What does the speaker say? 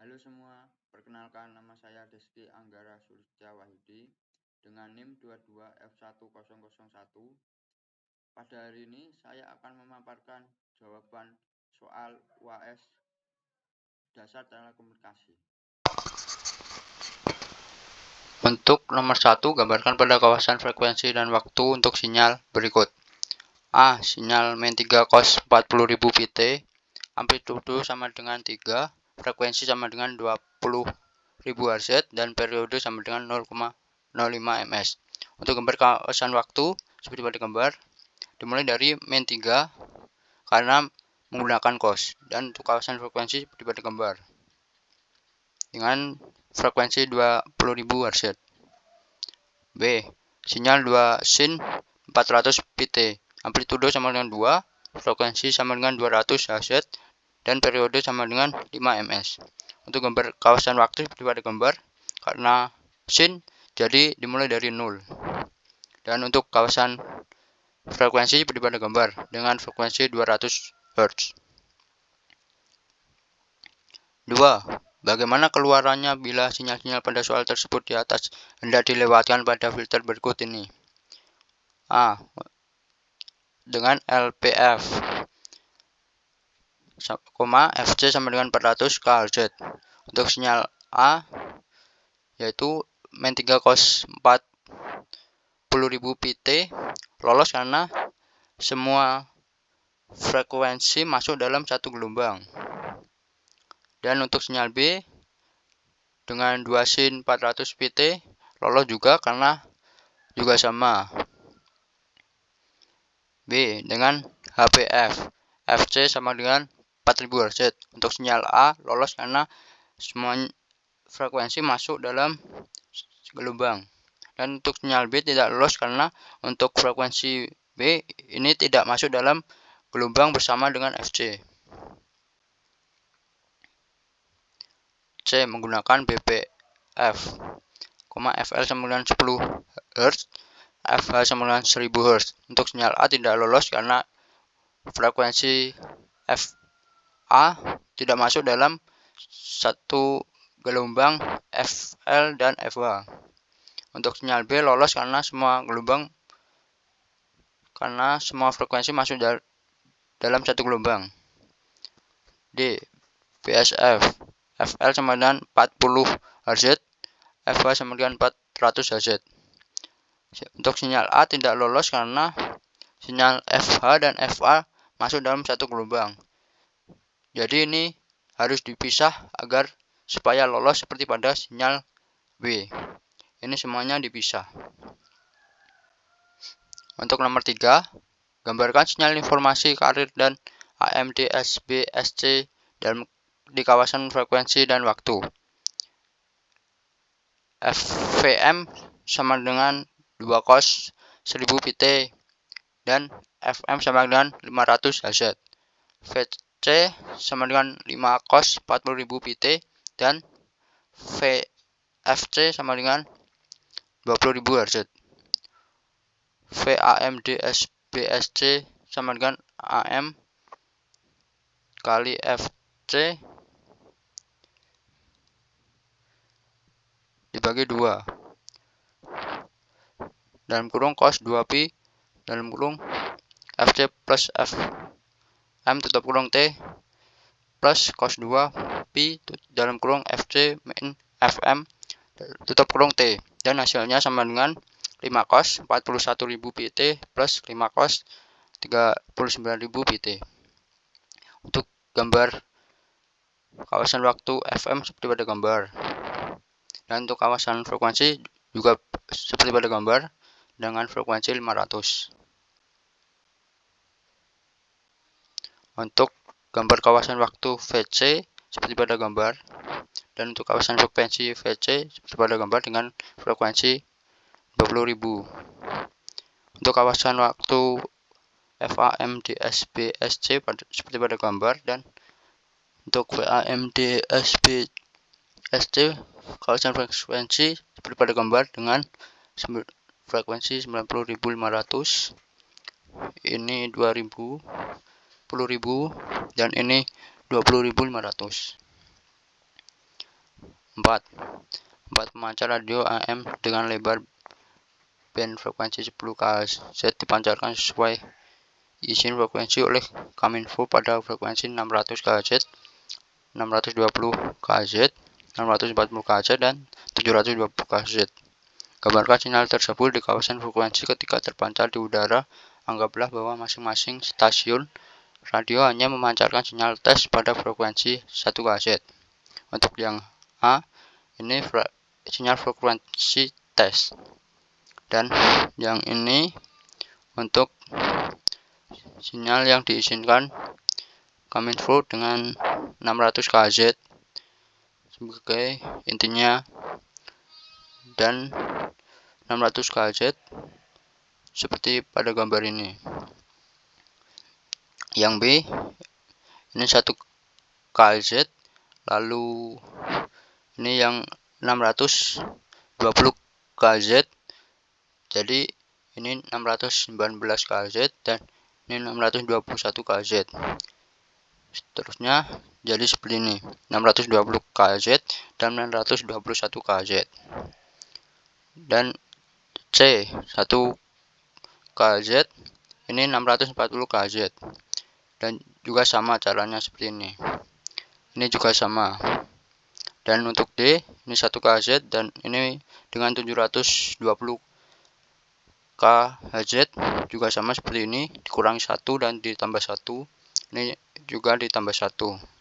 Halo semua, perkenalkan nama saya Deski Anggara Sulistya Wahidi dengan NIM 22F1001. Pada hari ini saya akan memaparkan jawaban soal UAS Dasar Telekomunikasi. Untuk nomor 1, gambarkan pada kawasan frekuensi dan waktu untuk sinyal berikut. A. Sinyal main 3 cos 40.000 pt, amplitudo sama dengan 3, frekuensi sama dengan 20.000 Hz, dan periode sama dengan 0,05 ms. Untuk gambar kawasan waktu, seperti pada gambar, dimulai dari main 3 karena menggunakan cos, dan untuk kawasan frekuensi seperti pada gambar dengan frekuensi 20.000 Hz. B. Sinyal 2 sin 400 pt, amplitudo sama dengan 2, frekuensi sama dengan 200 Hz, dan periode sama dengan 5 ms. Untuk gambar kawasan waktu seperti pada gambar, karena sin jadi dimulai dari 0. Dan untuk kawasan frekuensi seperti pada gambar dengan frekuensi 200 Hz. 2. Bagaimana keluarannya bila sinyal-sinyal pada soal tersebut di atas hendak dilewatkan pada filter berikut ini? A. Dengan LPF, FC sama dengan 400 kHz. Untuk sinyal A yaitu main 3 cos 40.000 pt lolos karena semua frekuensi masuk dalam satu gelombang. Dan untuk sinyal B dengan 2 sin 400 pt lolos juga karena juga sama. B dengan HPF, FC sama dengan 4000 Hz. Untuk sinyal A lolos karena semua frekuensi masuk dalam gelombang. Dan untuk sinyal B tidak lolos karena untuk frekuensi B ini tidak masuk dalam gelombang bersama dengan FC. C. Menggunakan BPF, FL sama dengan 10 Hz, FH sama dengan 1000 Hz. Untuk sinyal A tidak lolos karena frekuensi FA tidak masuk dalam satu gelombang FL dan FH. Untuk sinyal B lolos karena semua frekuensi masuk dalam satu gelombang. D. BSF, FL sama dengan 40 Hz, FH sama dengan 400 Hz. Untuk sinyal A tidak lolos karena sinyal FH dan FA masuk dalam satu gelombang. Jadi ini harus dipisah agar supaya lolos seperti pada sinyal B. Ini semuanya dipisah. Untuk nomor 3, gambarkan sinyal informasi karir dan AMD-SB-SC di kawasan frekuensi dan waktu. FVM sama dengan 2 cos 1000 pt dan FM sama dengan 500 Hz. VC sama dengan 5 cos 40.000 pt dan VFC sama dengan 20.000 Hz. VAMD-SBSC sama dengan AM kali FC dibagi 2 dalam kurung cos 2pi dalam kurung FC plus FM tutup kurung T plus cos 2pi dalam kurung FC min FM tutup kurung T, dan hasilnya sama dengan 5 cos 41.000 pt plus 5 cos 39.000 pt. Untuk gambar kawasan waktu FM seperti pada gambar, dan untuk kawasan frekuensi juga seperti pada gambar dengan frekuensi 500. Untuk gambar kawasan waktu VC seperti pada gambar, dan untuk kawasan frekuensi VC seperti pada gambar dengan frekuensi 20.000. Untuk kawasan waktu FAMD-SB-SC seperti pada gambar, dan untuk VAMD-SB-SC kawasan frekuensi seperti pada gambar dengan frekuensi 90.500, ini 2000, 10.000, dan ini 20.500. 4 pemancar radio AM dengan lebar band frekuensi 10 kHz dipancarkan sesuai izin frekuensi oleh Kominfo pada frekuensi 600 kHz, 620 kHz, 640 kHz, dan 720 kHz. Gambarkan sinyal tersebut di kawasan frekuensi ketika terpancar di udara. Anggaplah bahwa masing-masing stasiun radio hanya memancarkan sinyal tes pada frekuensi 1 kHz. Untuk yang A, ini sinyal frekuensi tes. Dan yang ini untuk sinyal yang diizinkan Kominfo dengan 600 kHz sebagai intinya, dan 600 kHz seperti pada gambar ini. Yang B, ini 1 kHz, lalu ini yang 620 kHz, jadi ini 619 kHz dan ini 621 kHz. Seterusnya jadi seperti ini, 620 kHz dan 921 kHz. Dan C, 1 kHz, ini 640 kHz, dan juga sama caranya seperti ini. Ini juga sama. Dan untuk D, ini 1 kHz dan ini dengan 720 kHz juga sama seperti ini, dikurangi 1 dan ditambah 1, ini juga ditambah 1.